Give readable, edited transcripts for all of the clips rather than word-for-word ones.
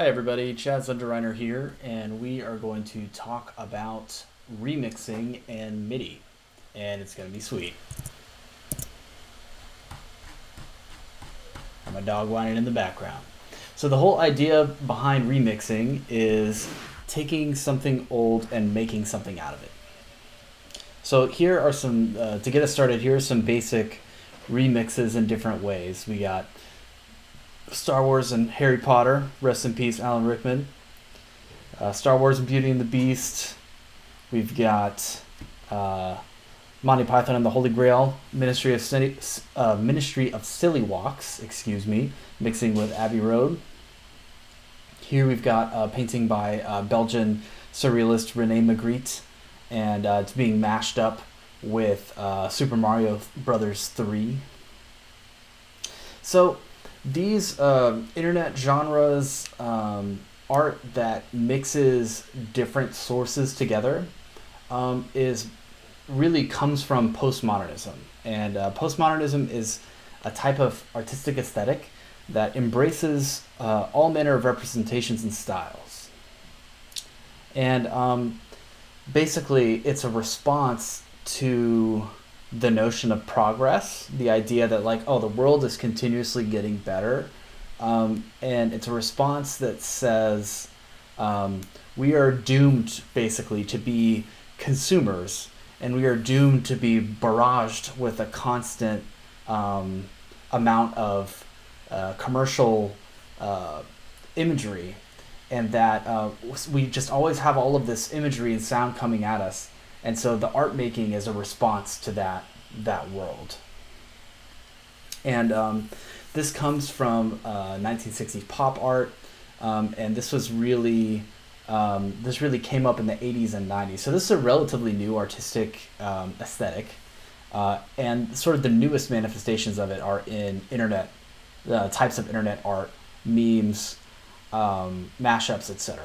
Hi everybody, Chad Zunderreiner here, and we are going to talk about remixing and MIDI, and it's going to be sweet. And my dog whining in the background. So the whole idea behind remixing is taking something old and making something out of it. So here are some, to get us started, here are some basic remixes in different ways. We got Star Wars and Harry Potter, rest in peace, Alan Rickman. Star Wars and Beauty and the Beast. We've got Monty Python and the Holy Grail, Ministry of Silly Walks, mixing with Abbey Road. Here we've got a painting by Belgian surrealist Rene Magritte, and it's being mashed up with Super Mario Brothers 3. So these internet genres, art that mixes different sources together, is really comes from postmodernism. And postmodernism is a type of artistic aesthetic that embraces all manner of representations and styles. And basically, it's a response to the notion of progress, the idea that the world is continuously getting better, and it's a response that says we are doomed basically to be consumers, and we are doomed to be barraged with a constant amount of commercial imagery, and that we just always have all of this imagery and sound coming at us. And so the art making is a response to that world. And this comes from 1960s pop art, and this really came up in the 80s and 90s. So this is a relatively new artistic aesthetic, and sort of the newest manifestations of it are in internet types of internet art, memes, mashups, etc.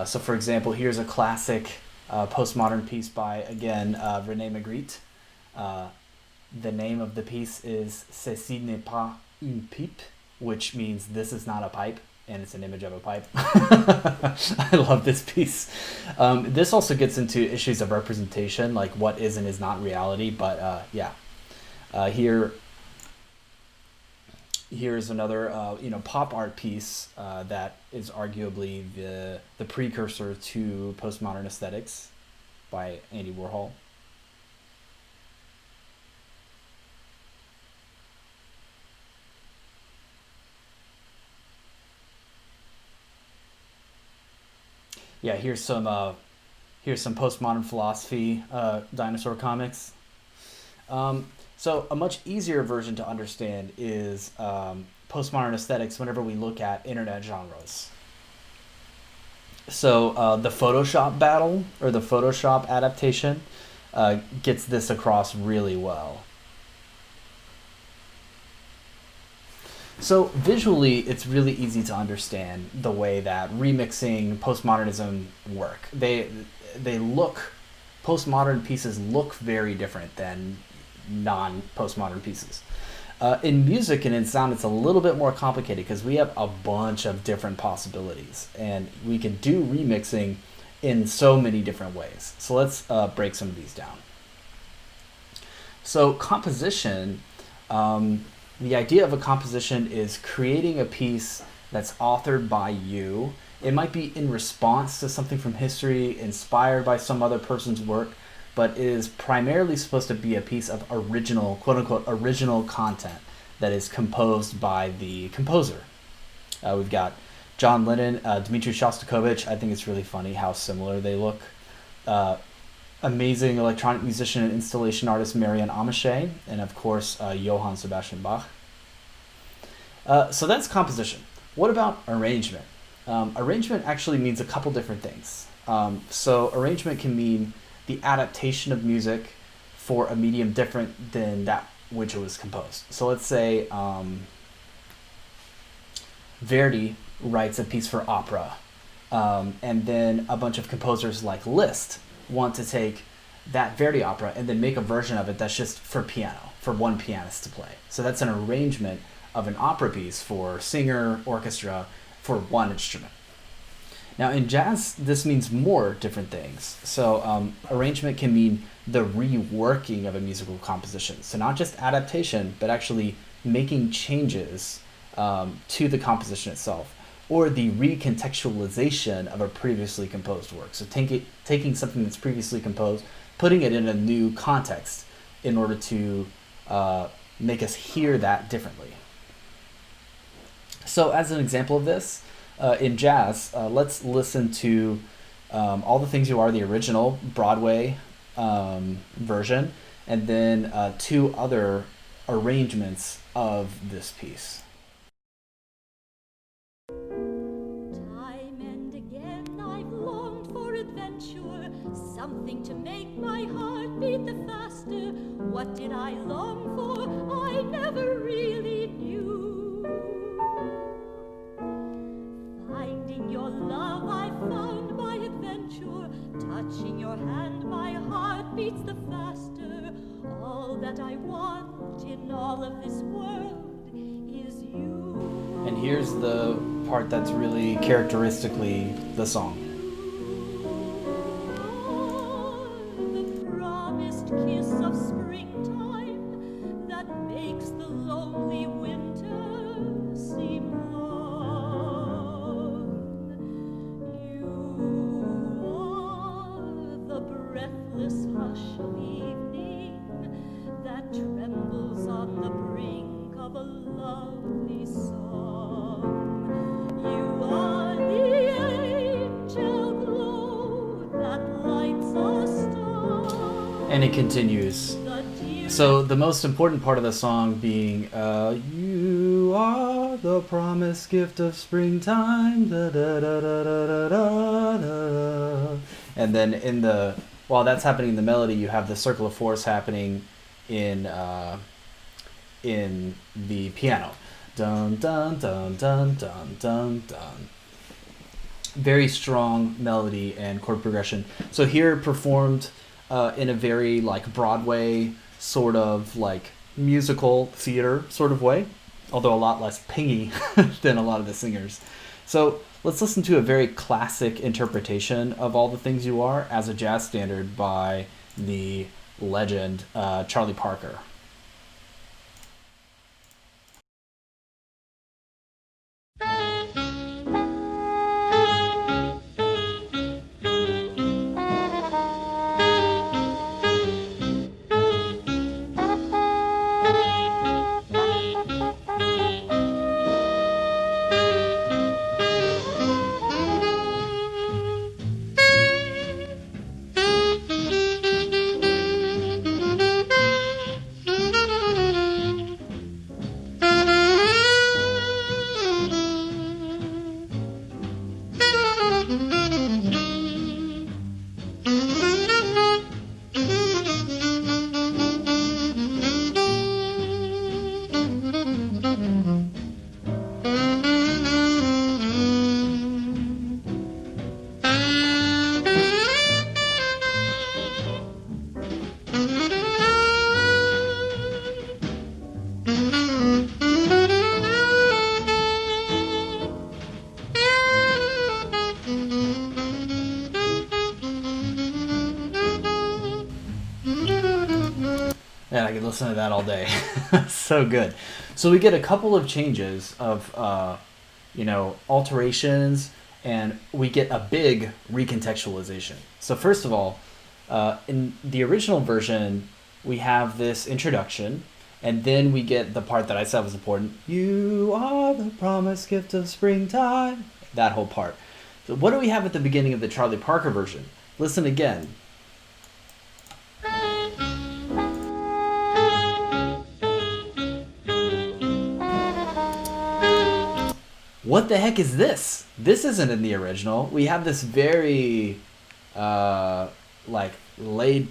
So for example, here's a classic postmodern piece by, again, Rene Magritte. The name of the piece is Ceci n'est pas une pipe, which means this is not a pipe, and it's an image of a pipe. I love this piece. This also gets into issues of representation, like what is and is not reality, but here's another pop art piece that is arguably the precursor to postmodern aesthetics by Andy Warhol. Yeah, here's some postmodern philosophy dinosaur comics. So a much easier version to understand is postmodern aesthetics whenever we look at internet genres. So the Photoshop battle, or the Photoshop adaptation, gets this across really well. So visually, it's really easy to understand the way that remixing postmodernism work. Postmodern pieces look very different than non-postmodern pieces. In music and in sound, it's a little bit more complicated because we have a bunch of different possibilities, and we can do remixing in so many different ways. So let's break some of these down. So composition, the idea of a composition is creating a piece that's authored by you. It might be in response to something from history, inspired by some other person's work, but it is primarily supposed to be a piece of original, quote-unquote, original content that is composed by the composer. We've got John Lennon, Dmitri Shostakovich. I think it's really funny how similar they look. Amazing electronic musician and installation artist Marianne Amiche, and of course, Johann Sebastian Bach. So that's composition. What about arrangement? Arrangement actually means a couple different things. So arrangement can mean the adaptation of music for a medium different than that which it was composed. So let's say Verdi writes a piece for opera, and then a bunch of composers like Liszt want to take that Verdi opera and then make a version of it that's just for piano, for one pianist to play. So that's an arrangement of an opera piece for singer, orchestra, for one instrument. Now, in jazz, this means more different things. So, arrangement can mean the reworking of a musical composition. So, not just adaptation, but actually making changes to the composition itself, or the recontextualization of a previously composed work. So, taking something that's previously composed, putting it in a new context in order to make us hear that differently. So, as an example of this, in jazz, let's listen to All the Things You Are, the original Broadway version, and then two other arrangements of this piece. Time and again I've longed for adventure, something to make my heart beat the faster. What did I long for? I never really knew. Finding your love, I found my adventure. Touching your hand, my heart beats the faster. All that I want in all of this world is you. And here's the part that's really characteristically the song. The promised kiss of springtime that makes the lonely winter seem long. You are the breathless hush of evening that trembles on the brink of a lovely song. You are the angel glow that lights a star. And it continues. So the most important part of the song being, you are the promised gift of springtime, da, da, da, da, da, da, da. And then while that's happening in the melody, you have the circle of force happening in the piano. Dun dun dun dun dun dun dun. Very strong melody and chord progression. So here performed in a very like Broadway sort of like musical theater sort of way, although a lot less pingy than a lot of the singers. So let's listen to a very classic interpretation of All the Things You Are as a jazz standard by the legend Charlie Parker. Man, I could listen to that all day. So good. So we get a couple of changes of, alterations, and we get a big recontextualization. So first of all, in the original version, we have this introduction, and then we get the part that I said was important. You are the promised gift of springtime. That whole part. So what do we have at the beginning of the Charlie Parker version? Listen again. What the heck is this? This isn't in the original. We have this very, laid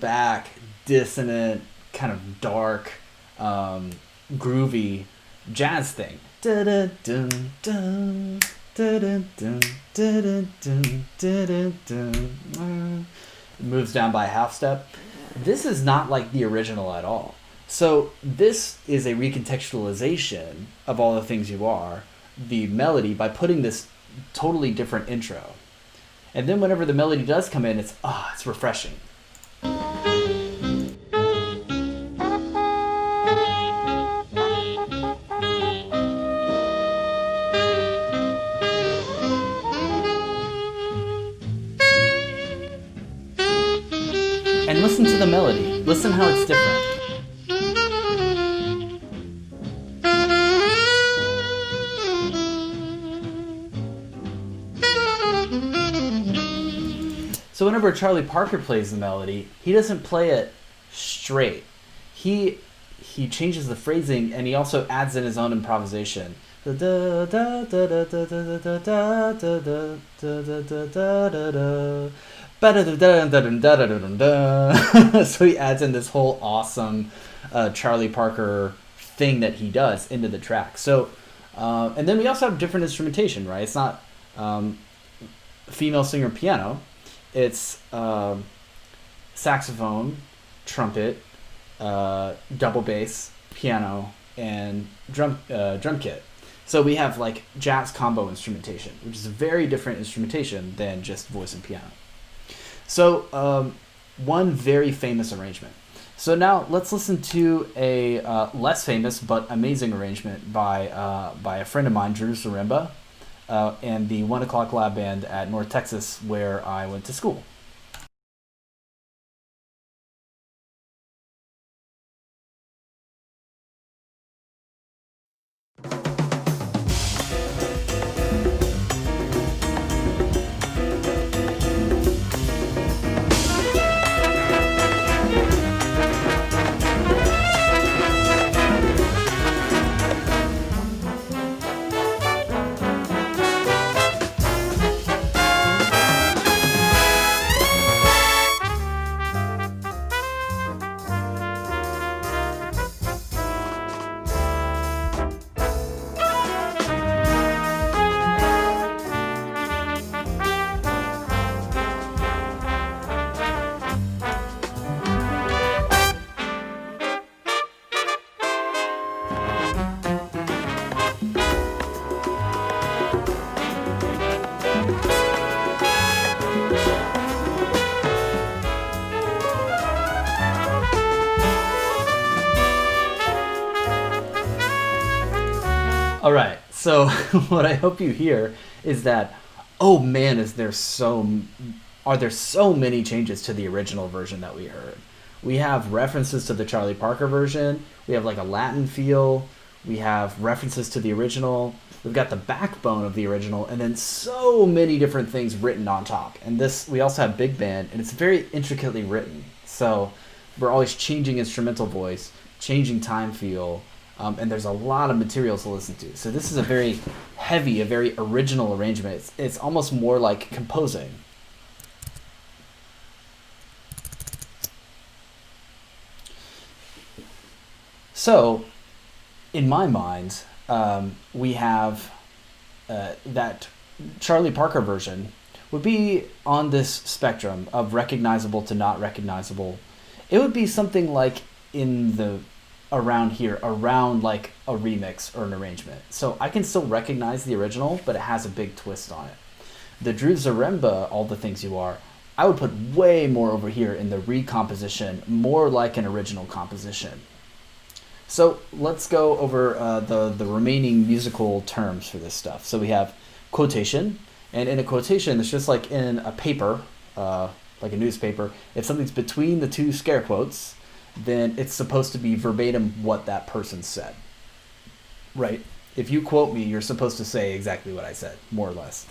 back, dissonant, kind of dark, groovy jazz thing. It moves down by a half step. This is not like the original at all. So this is a recontextualization of All the Things You Are, the melody, by putting this totally different intro. And then whenever the melody does come in, it's refreshing. And listen to the melody. Listen how it's different. So whenever Charlie Parker plays the melody, he doesn't play it straight. He changes the phrasing, and he also adds in his own improvisation. So he adds in this whole awesome Charlie Parker thing that he does into the track. So and then we also have different instrumentation, right? It's not female singer piano. It's saxophone, trumpet, double bass, piano, and drum kit. So we have like jazz combo instrumentation, which is a very different instrumentation than just voice and piano. So one very famous arrangement. So now let's listen to a less famous but amazing arrangement by a friend of mine, Drew Zaremba, and the 1 O'Clock Lab Band at North Texas, where I went to school. All right. So what I hope you hear is that, oh man, are there so many changes to the original version that we heard. We have references to the Charlie Parker version. We have like a Latin feel. We have references to the original. We've got the backbone of the original, and then so many different things written on top. And this, we also have big band, and it's very intricately written. So we're always changing instrumental voice, changing time feel, and there's a lot of material to listen to. So this is a very heavy, a very original arrangement. It's almost more like composing. So, in my mind, we have that Charlie Parker version would be on this spectrum of recognizable to not recognizable. It would be something like around like a remix or an arrangement. So I can still recognize the original, but it has a big twist on it. The Drew Zaremba, All the Things You Are, I would put way more over here in the recomposition, more like an original composition. So let's go over the remaining musical terms for this stuff. So we have quotation, and in a quotation, it's just like in a paper, like a newspaper. If something's between the two scare quotes, then it's supposed to be verbatim what that person said, right? If you quote me, you're supposed to say exactly what I said, more or less.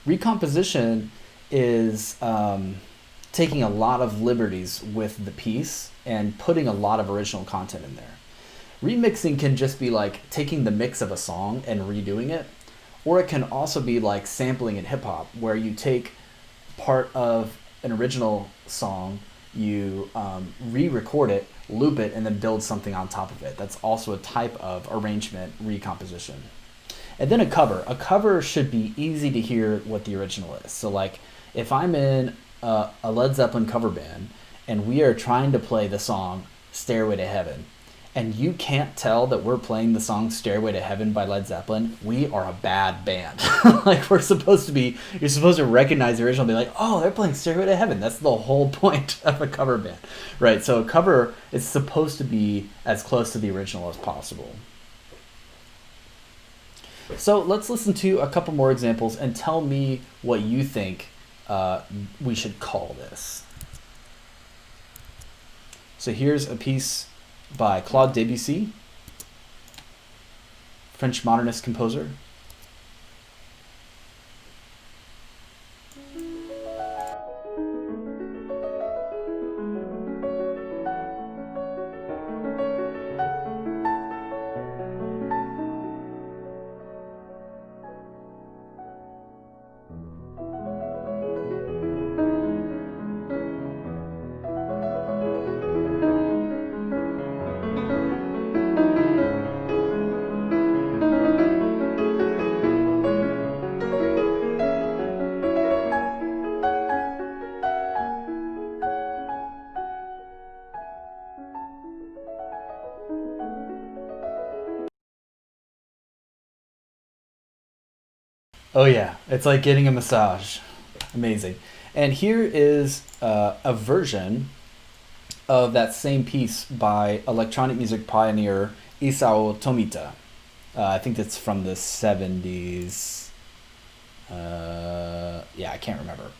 Recomposition is taking a lot of liberties with the piece and putting a lot of original content in there. Remixing can just be like taking the mix of a song and redoing it, or it can also be like sampling in hip hop, where you take part of an original song, you re-record it, loop it, and then build something on top of it. That's also a type of arrangement recomposition. And then a cover. A cover should be easy to hear what the original is. So like if I'm in a Led Zeppelin cover band and we are trying to play the song Stairway to Heaven, and you can't tell that we're playing the song Stairway to Heaven by Led Zeppelin, we are a bad band. Like, you're supposed to recognize the original and be like, oh, they're playing Stairway to Heaven. That's the whole point of a cover band, right? So a cover is supposed to be as close to the original as possible. So let's listen to a couple more examples and tell me what you think we should call this. So here's a piece by Claude Debussy, French modernist composer. Oh yeah, it's like getting a massage. Amazing. And here is a version of that same piece by electronic music pioneer Isao Tomita. I think that's from the 70s. Yeah, I can't remember.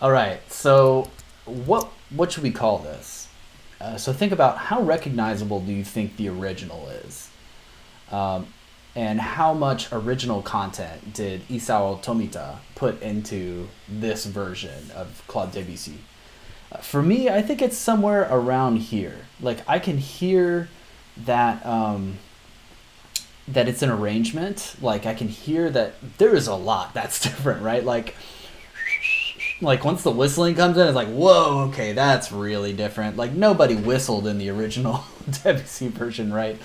All right, so what should we call this? So think about how recognizable do you think the original is? And how much original content did Isao Tomita put into this version of Claude Debussy? For me, I think it's somewhere around here. Like, I can hear that that it's an arrangement. Like, I can hear that there is a lot that's different, right? Like once the whistling comes in, it's like, whoa, okay, that's really different. Like, nobody whistled in the original Debussy version, right?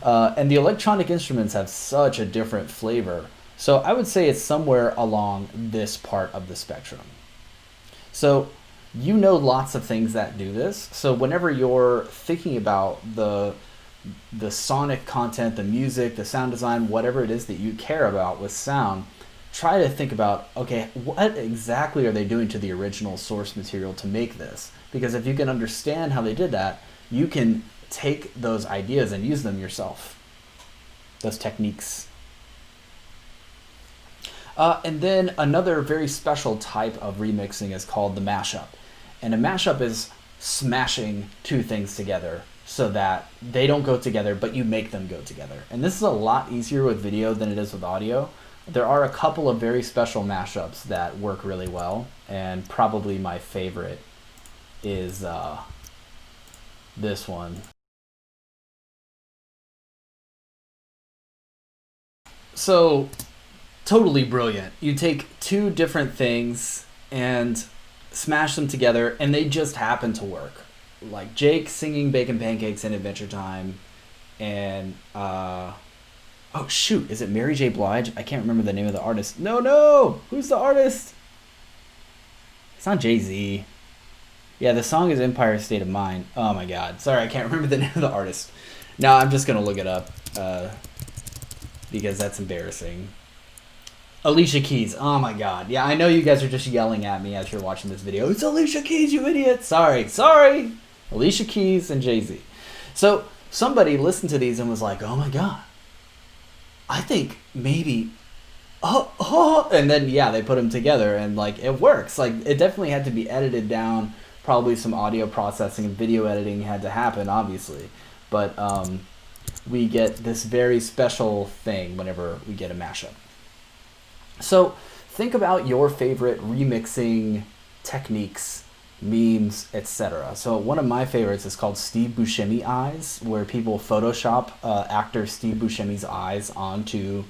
And the electronic instruments have such a different flavor. So I would say it's somewhere along this part of the spectrum. So you know lots of things that do this. So whenever you're thinking about the sonic content, the music, the sound design, whatever it is that you care about with sound, try to think about, okay, what exactly are they doing to the original source material to make this? Because if you can understand how they did that, you can take those ideas and use them yourself, those techniques. And then another very special type of remixing is called the mashup. And a mashup is smashing two things together so that they don't go together, but you make them go together. And this is a lot easier with video than it is with audio. There are a couple of very special mashups that work really well, and probably my favorite is this one. So, totally brilliant. You take two different things and smash them together, and they just happen to work. Like Jake singing Bacon Pancakes in Adventure Time, and oh shoot, is it Mary J. Blige? I can't remember the name of the artist. No! Who's the artist? It's not Jay-Z. Yeah, the song is Empire State of Mind. Oh my god. Sorry, I can't remember the name of the artist. No, I'm just going to look it up because that's embarrassing. Alicia Keys. Oh my god. Yeah, I know you guys are just yelling at me as you're watching this video. It's Alicia Keys, you idiot. Sorry. Alicia Keys and Jay-Z. So somebody listened to these and was like, oh my god, I think maybe, and then yeah, they put them together and like it works. Like, it definitely had to be edited down. Probably some audio processing and video editing had to happen, obviously. but we get this very special thing whenever we get a mashup. So think about your favorite remixing techniques, memes, etc. So one of my favorites is called Steve Buscemi eyes, where people Photoshop actor Steve Buscemi's eyes onto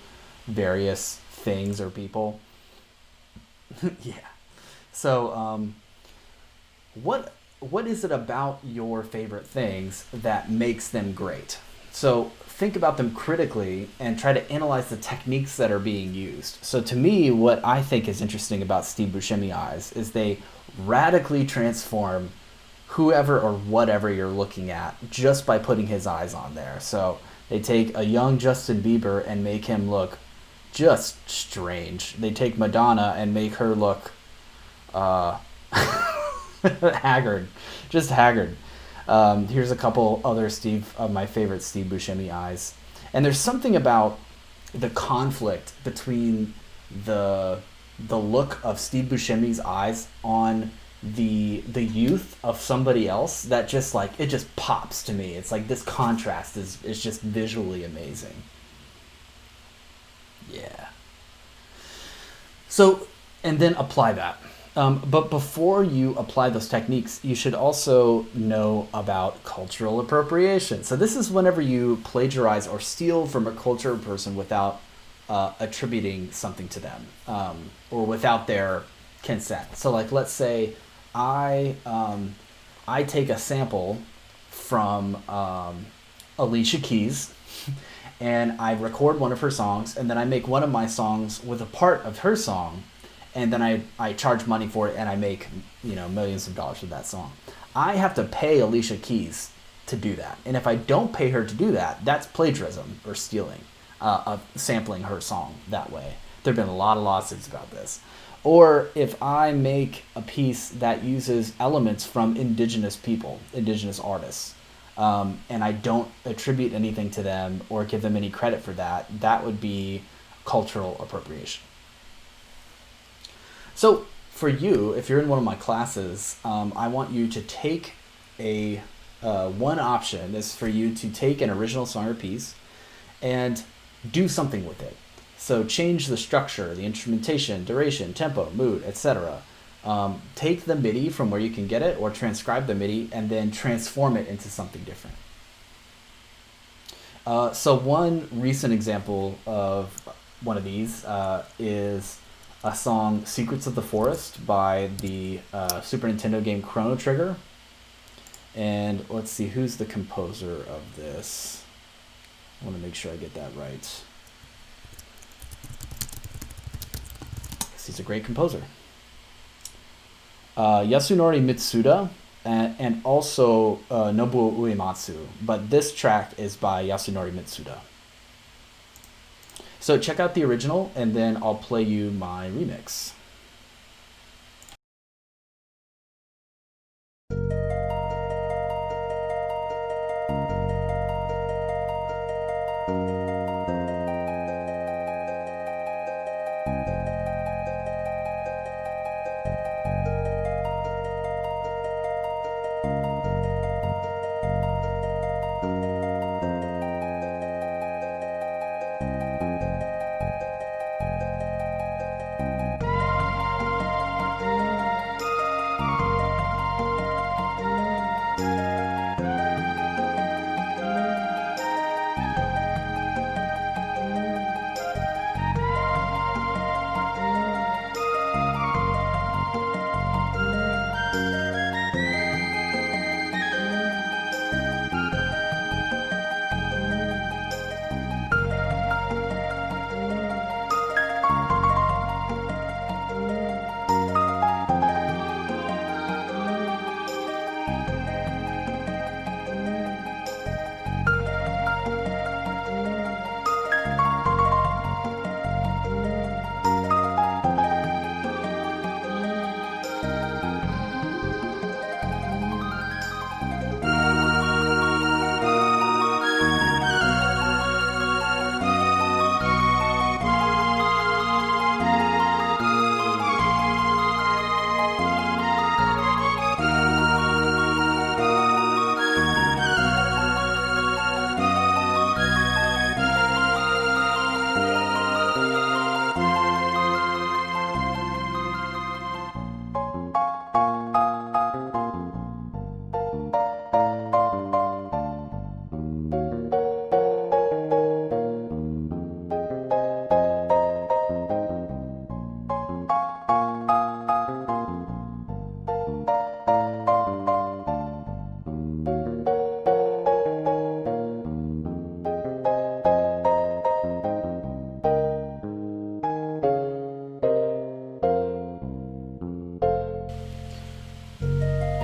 various things or people. Yeah. So what is it about your favorite things that makes them great? So think about them critically and try to analyze the techniques that are being used. So to me, what I think is interesting about Steve Buscemi eyes is they radically transform whoever or whatever you're looking at just by putting his eyes on there. So they take a young Justin Bieber and make him look just strange. They take Madonna and make her look haggard, just haggard. Here's a couple other my favorite Steve Buscemi eyes, and there's something about the conflict between the look of Steve Buscemi's eyes on the youth of somebody else that just like it just pops to me. It's like this contrast is just visually amazing. Yeah. So, and then apply that. But before you apply those techniques, you should also know about cultural appropriation. So this is whenever you plagiarize or steal from a culture or person without attributing something to them or without their consent. So like, let's say I take a sample from Alicia Keys and I record one of her songs, and then I make one of my songs with a part of her song, and then I charge money for it, and I make millions of dollars with that song. I have to pay Alicia Keys to do that, and if I don't pay her to do that, that's plagiarism or stealing, of sampling her song that way. There have been a lot of lawsuits about this. Or if I make a piece that uses elements from indigenous people, indigenous artists, and I don't attribute anything to them or give them any credit for that, that would be cultural appropriation. So for you, if you're in one of my classes, I want you to take one option is for you to take an original song or piece and do something with it. So change the structure, the instrumentation, duration, tempo, mood, etc. Take the MIDI from where you can get it or transcribe the MIDI and then transform it into something different. So one recent example of one of these is a song Secrets of the Forest by the Super Nintendo game Chrono Trigger. And let's see, who's the composer of this? I want to make sure I get that right. He's a great composer. Yasunori Mitsuda and also Nobuo Uematsu, but this track is by Yasunori Mitsuda. So check out the original, and then I'll play you my remix.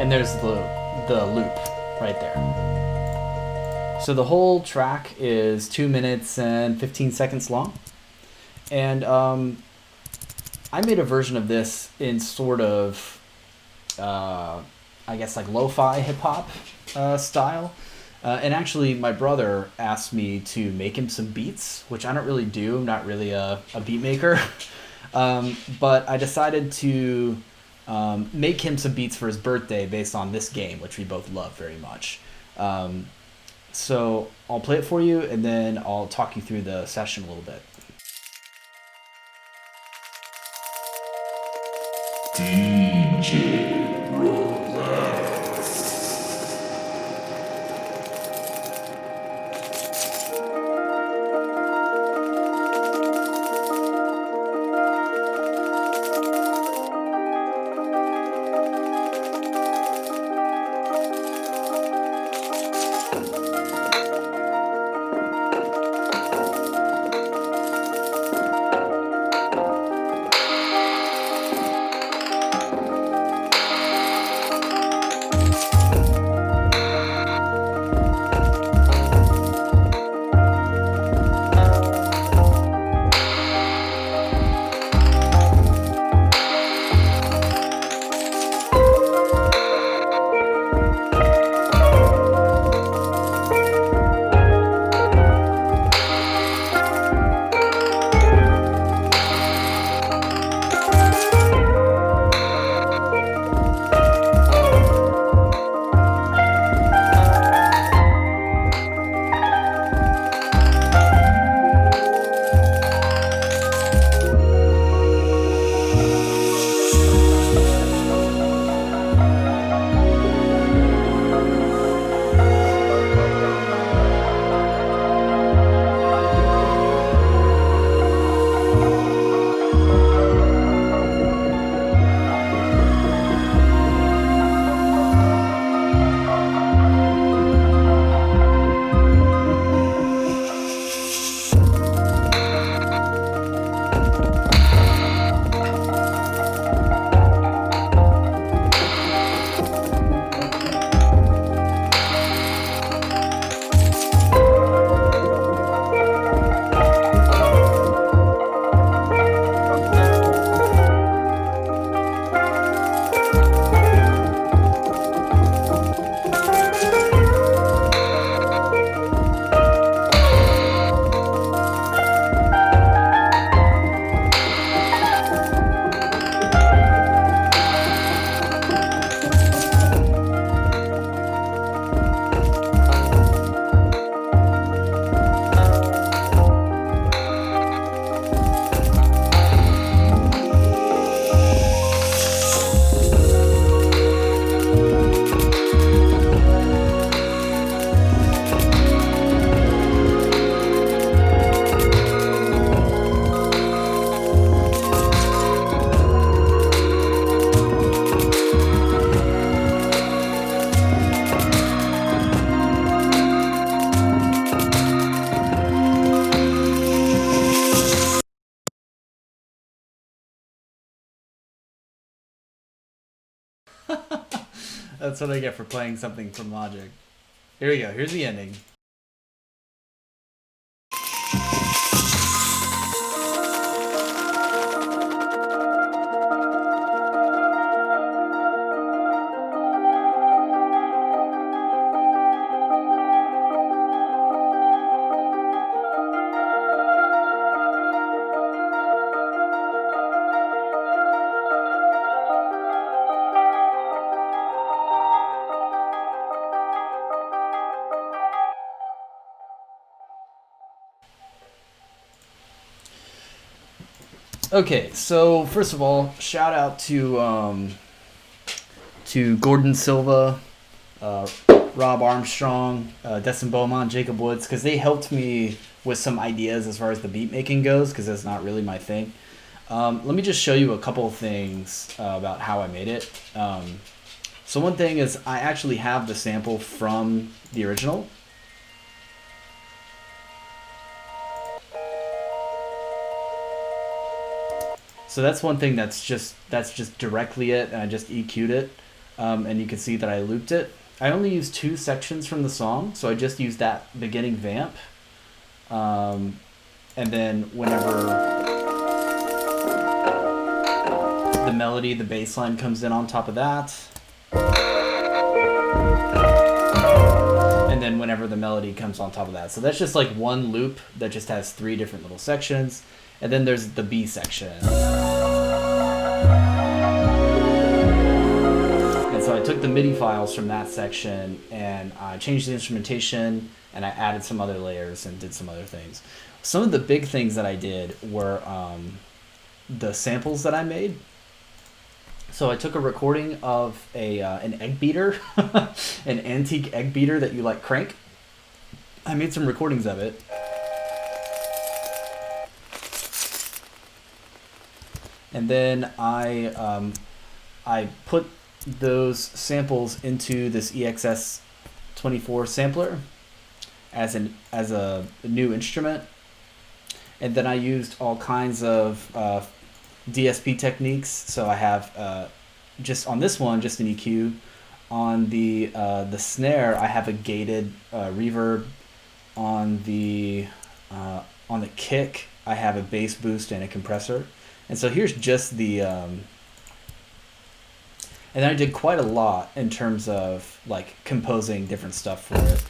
and there's the loop right there. So the whole track is 2 minutes and 15 seconds long. And I made a version of this in sort of, I guess, like lo-fi hip-hop style. And actually, my brother asked me to make him some beats, which I don't really do. I'm not really a beat maker. But I decided to make him some beats for his birthday based on this game, which we both love very much. So I'll play it for you, and then I'll talk you through the session a little bit. DJ Relax. That's what I get for playing something from Logic. Here we go. Here's the ending. Okay, so first of all, shout out to Gordon Silva, Rob Armstrong, Destin Beaumont, Jacob Woods, because they helped me with some ideas as far as the beat making goes, because that's not really my thing. Let me just show you a couple of things about how I made it. So one thing is I actually have the sample from the original. So that's one thing that's just directly it, and I just EQ'd it. and you can see that I looped it. I only used 2 sections from the song, so I just used that beginning vamp. And then whenever the melody, the bass line comes in on top of that. And then whenever the melody comes on top of that. So that's just like one loop that just has 3 different little sections. And then there's the B section. And so I took the MIDI files from that section and I changed the instrumentation and I added some other layers and did some other things. Some of the big things that I did were the samples that I made. So I took a recording of an egg beater, an antique egg beater that you like crank. I made some recordings of it. And then I put those samples into this EXS-24 sampler as a new instrument. And then I used all kinds of DSP techniques. So I have just on this one, just an EQ. On the snare, I have a gated reverb. On the kick, I have a bass boost and a compressor. And so here's just the and I did quite a lot in terms of like composing different stuff for it.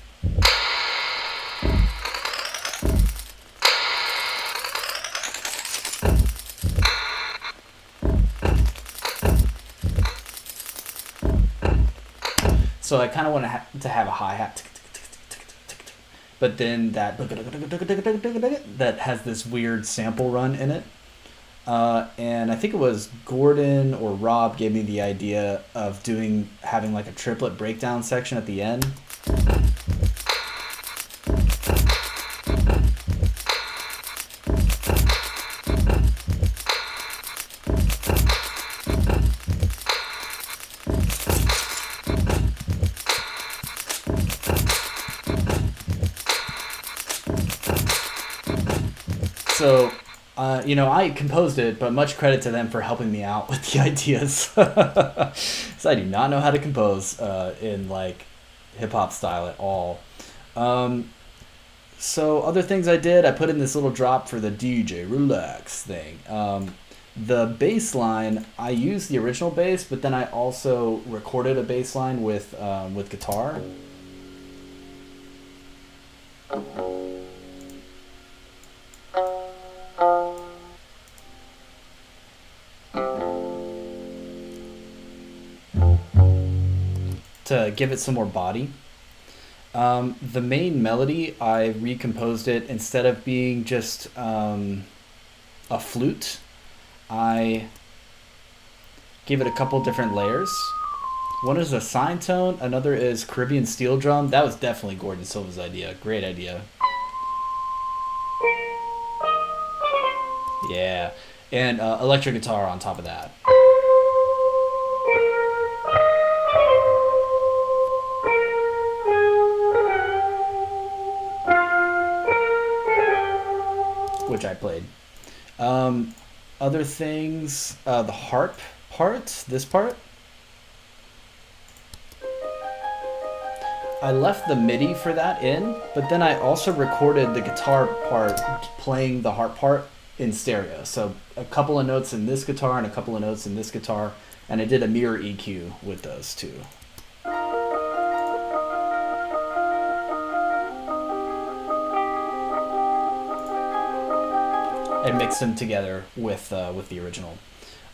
So I kind of want to have a hi-hat, but then that has this weird sample run in it. And I think it was Gordon or Rob gave me the idea of having like a triplet breakdown section at the end. So, I composed it, but much credit to them for helping me out with the ideas. So I do not know how to compose in like hip hop style at all. So other things I did, I put in this little drop for the DJ Relax thing. The bass line, I used the original bass, but then I also recorded a bass line with guitar. To give it some more body. The main melody, I recomposed it. Instead of being just a flute, I gave it a couple different layers. One is a sine tone, another is Caribbean steel drum. That was definitely Gordon Silva's idea. Great idea. Yeah, and electric guitar on top of that. Which I played. Other things, the harp part, this part. I left the MIDI for that in, but then I also recorded the guitar part playing the harp part in stereo. So a couple of notes in this guitar and a couple of notes in this guitar, and I did a mirror EQ with those two. And mixed them together with the original.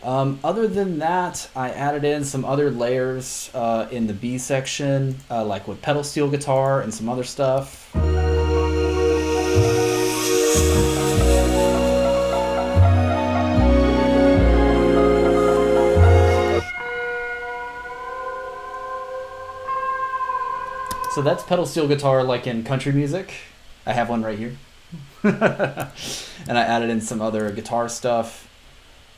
Other than that, I added in some other layers in the B section, like with pedal steel guitar and some other stuff. So that's pedal steel guitar like in country music. I have one right here. And I added in some other guitar stuff,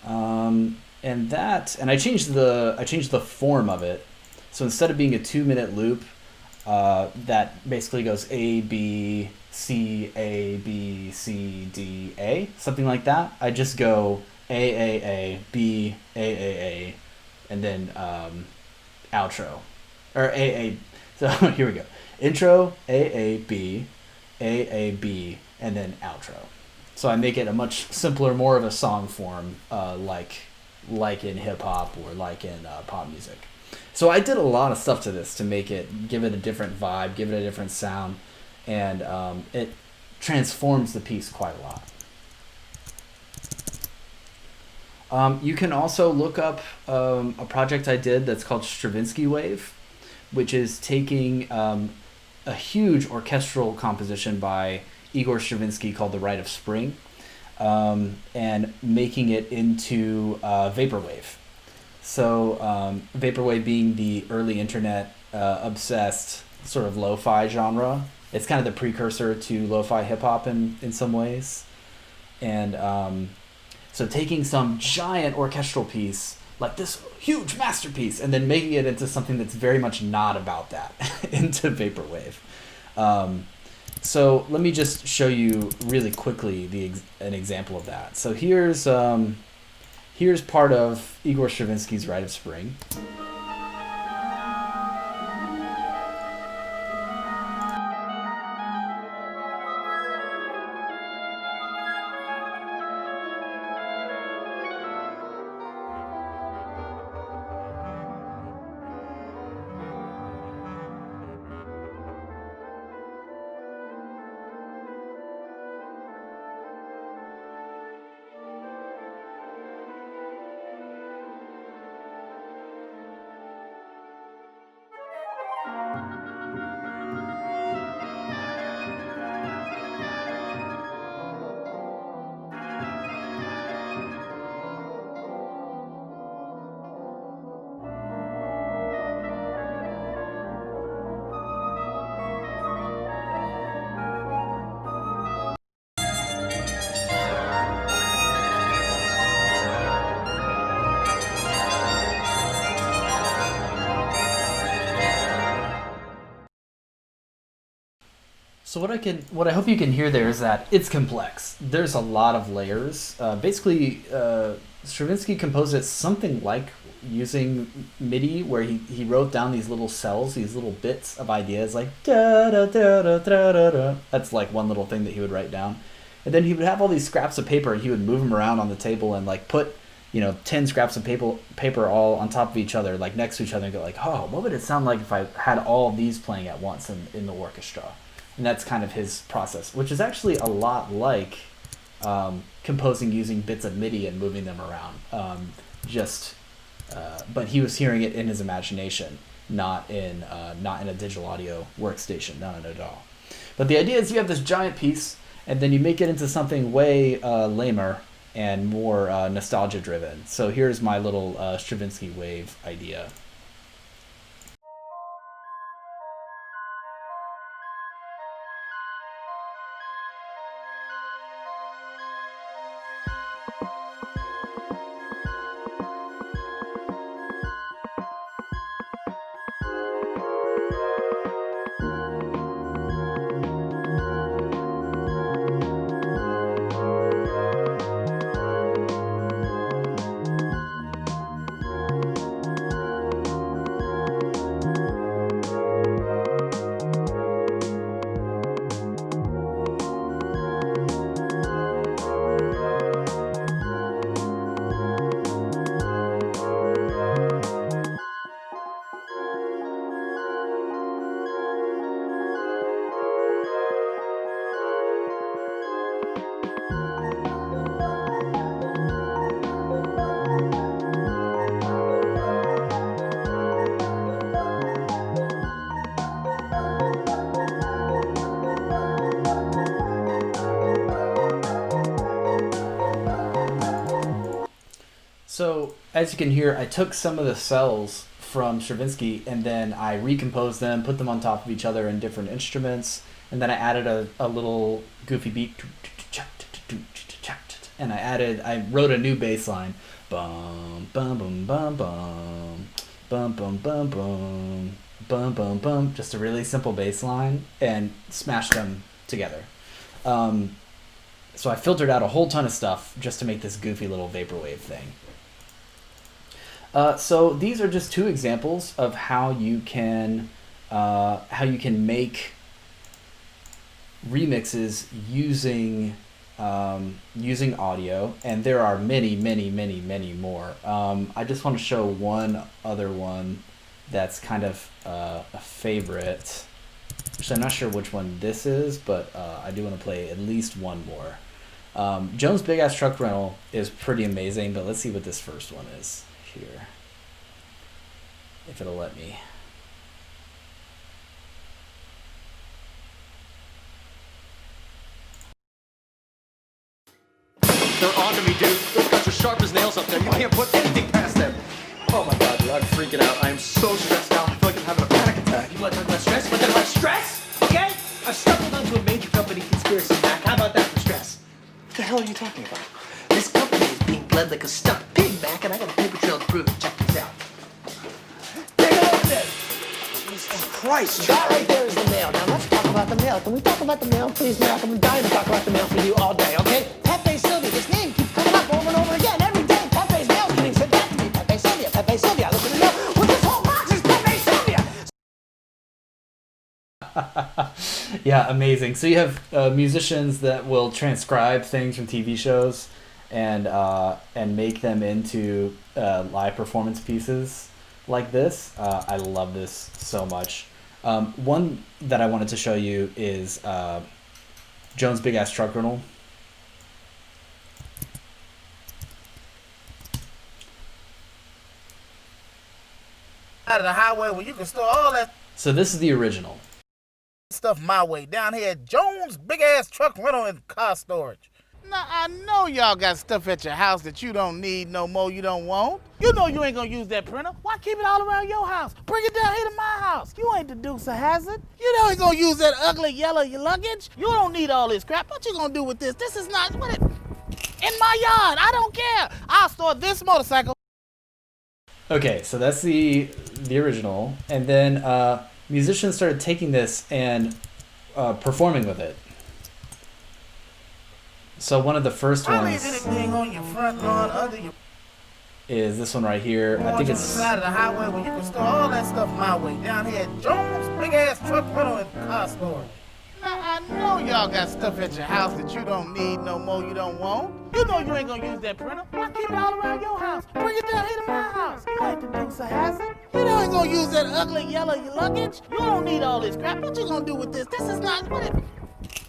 and I changed the form of it. So instead of being a 2-minute loop that basically goes A B C A B C D A, something like that, I just go A B A, and then outro, or A. So here we go. Intro, AAB, AAB, and then outro. So I make it a much simpler, more of a song form, like in hip hop or like in pop music. So I did a lot of stuff to this to make it, give it a different vibe, give it a different sound, and it transforms the piece quite a lot. You can also look up a project I did that's called Stravinsky Wave, which is taking a huge orchestral composition by Igor Stravinsky called The Rite of Spring, and making it into vaporwave. So vaporwave being the early internet obsessed sort of lo-fi genre. It's kind of the precursor to lo-fi hip-hop in some ways. And so taking some giant orchestral piece, like this huge masterpiece, and then making it into something that's very much not about that, into vaporwave. So let me just show you really quickly an example of that. So here's part of Igor Stravinsky's Rite of Spring. So what I hope you can hear there is that it's complex. There's a lot of layers. Basically, Stravinsky composed it something like using MIDI, where he wrote down these little cells, these little bits of ideas, like da da da da da da da. That's like one little thing that he would write down, and then he would have all these scraps of paper, and he would move them around on the table and like put 10 scraps of paper all on top of each other, like next to each other, and go like, oh, what would it sound like if I had all these playing at once in the orchestra? And that's kind of his process, which is actually a lot like composing using bits of MIDI and moving them around. But he was hearing it in his imagination, not in a digital audio workstation, not in a DAW. But the idea is you have this giant piece, and then you make it into something way lamer and more nostalgia driven. So here's my little Stravinsky Wave idea. So as you can hear, I took some of the cells from Stravinsky and then I recomposed them, put them on top of each other in different instruments, and then I added a little goofy beat, and I wrote a new bass line, bum bum bum bum bum bum bum bum bum bum bum bum, just a really simple bass line, and smashed them together. So I filtered out a whole ton of stuff just to make this goofy little vaporwave thing. So these are just two examples of how you can make remixes using audio, and there are many more. I just want to show one other one that's kind of a favorite. Actually, I'm not sure which one this is, but I do want to play at least one more. Jones Big Ass Truck Rental is pretty amazing, but let's see what this first one is here. If it'll let me. They're on to me, dude. Those guys are sharp as nails up there. You can't put anything past them. Oh my god, dude, I'm freaking out. I am so stressed out. I feel like I'm having a panic attack. You want to talk about stress? Want to talk about stress? Okay? I've stumbled onto a major company conspiracy hack. How about that for stress? What the hell are you talking about? This company is being bled like a stuffed pig, Mac, and I got a paper trail to prove it. Check this out. Take a look at this. Jesus Christ. That right there is the mail. Now let's talk about the mail. Can we talk about the mail, please, Mac? I'm dying to talk about the mail for you all day, okay? Pepe Sylvia, this name keeps coming up over and over again. Every day, Pepe's mail getting sent back to me. Pepe Sylvia, Pepe Sylvia. I look at the mail. Well, this whole box is Pepe Sylvia. Yeah, amazing. So you have musicians that will transcribe things from TV shows and make them into live performance pieces like this. I love this so much. One that I wanted to show you is Jones Big Ass Truck Rental. Out of the highway where you can store all that So this is the original. stuff my way down here at Jones Big Ass Truck Rental and Car Storage. Now I know y'all got stuff at your house that you don't need no more, you don't want. You know you ain't gonna use that printer. Why keep it all around your house? Bring it down here to my house. You ain't the Dukes of Hazzard. You know you gonna use that ugly yellow luggage. You don't need all this crap. What you gonna do with this? This is not what it in my yard. I don't care. I'll store this motorcycle. Okay, so that's the original, and then musicians started taking this and performing with it. So one of the first I leave ones anything on your front lawn under your is this one right here. I think on the it's side of the highway where you can store all that stuff my way down here at Jones Big Ass Truck Rental and Car Storage. Now I know y'all got stuff at your house that you don't need no more, you don't want. You know you ain't gonna use that printer. Why keep it all around your house? Bring it down here to my house. You ain't the Dukes of Hazzard. You know you ain't gonna use that ugly yellow luggage. You don't need all this crap. What you gonna do with this? This is not what it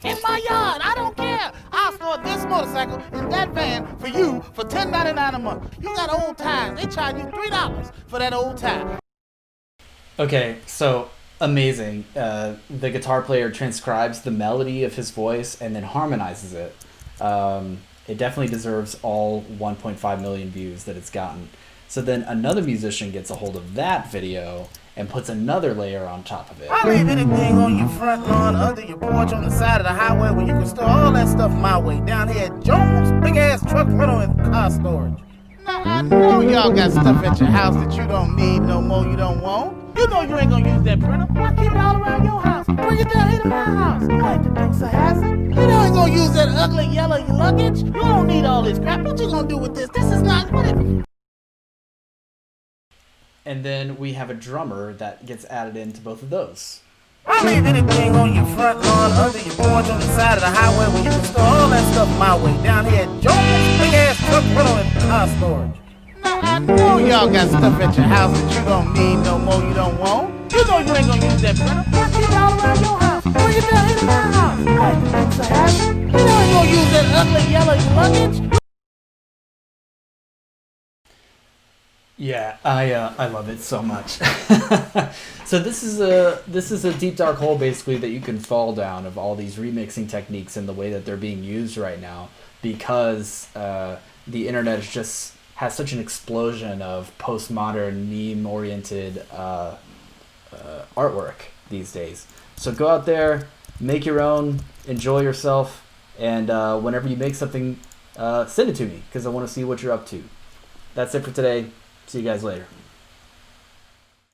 in my yard. I don't care. I'll store this motorcycle in that van for you for $10.99 a month. You got old tires. They charge you $3 for that old tire. okay. So amazing. The guitar player transcribes the melody of his voice and then harmonizes it. It definitely deserves all 1.5 million views that it's gotten. So then another musician gets a hold of that video and puts another layer on top of it. I leave anything on your front lawn, under your porch, on the side of the highway where you can store all that stuff my way down here at Jones Big Ass Truck Rental and Car Storage. Now I know y'all got stuff at your house that you don't need no more, you don't want. You know you ain't gonna use that printer. Why keep it all around your house? Bring it down here to my house. You ain't the Dukes of Hazzard. You know you ain't gonna use that ugly yellow luggage. You don't need all this crap. What you gonna do with this? This is not what it. And then we have a drummer that gets added into both of those. I leave anything on your front lawn, under your porch, on the side of the highway where you can store all that stuff my way down here at Jones Big Ass Truck Rental and Car Storage. Now I know y'all got stuff at your house that you don't need no more, you don't want. You know you ain't gonna use that printer. Why keep it all around your house? Bring it down here to my house. You ain't the Dukes of Hazzard. You know you ain't gonna use that ugly yellow luggage. Yeah, I love it so much. So this is a deep dark hole basically that you can fall down of all these remixing techniques and the way that they're being used right now, because the internet has such an explosion of postmodern meme oriented artwork these days. So go out there, make your own, enjoy yourself, and whenever you make something, send it to me because I want to see what you're up to. That's it for today. See you guys later.